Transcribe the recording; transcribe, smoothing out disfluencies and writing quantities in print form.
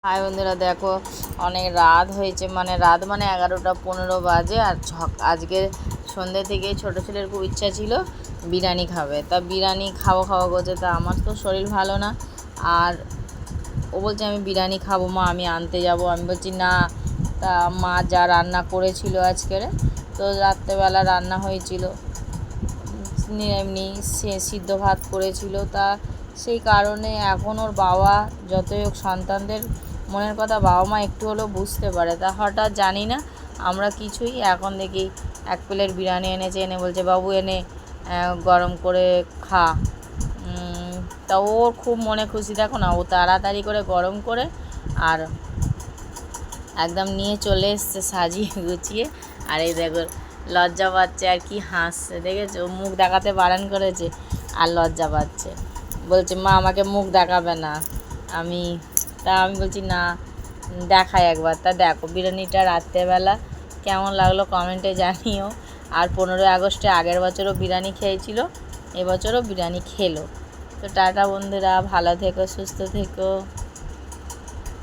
High বন্ধুরা, দেখো অনেক রাত হয়েছে, রাত 11টা 15 বাজে। আর আজকে সন্ধ্যে থেকেই ছোটো ছেলের খুব ইচ্ছা ছিল বিরিয়ানি খাবে। তা বিরিয়ানি খাবো খাবো করছে। তা আমার তো শরীর ভালো না, আর ও বলছে আমি বিরিয়ানি খাবো মা, আমি আনতে যাব। আমি বলছি না। তা মা যা রান্না করেছিল আজকের, তো রাত্রেবেলা রান্না হয়েছিল এমনি সিদ্ধ ভাত করেছিল। তা সেই কারণে এখন ওর বাবা, যতই হোক সন্তানদের মনের কথা বাবা মা একটু হলেও বুঝতে পারে। তা হঠাৎ জানি না আমরা কিছুই, এখন দেখি 1 প্লেট বিরিয়ানি এনেছে, এনে বলছে বাবু এনে গরম করে খা। তা ওর খুব মনে খুশি, দেখো না, ও তাড়াতাড়ি করে গরম করে আর একদম নিয়ে চলে এসছে সাজিয়ে গুছিয়ে। আর এই দেখো লজ্জা পাচ্ছে আর কি হাসছে, দেখেছো? মুখ দেখাতে বারণ করেছে আর লজ্জা পাচ্ছে, বলছে মা আমাকে মুখ দেখাবে না। আমি বলছি না, দেখাই একবার। তা দেখো বিরিয়ানিটা রাত্রেবেলা কেমন লাগলো কমেন্টে জানিও। আর 15ই আগস্টে আগের বছরও বিরিয়ানি খেয়েছিল, এবছরও বিরিয়ানি খেলো। তো টাটা বন্ধুরা, ভালো থেকো, সুস্থ থেকো।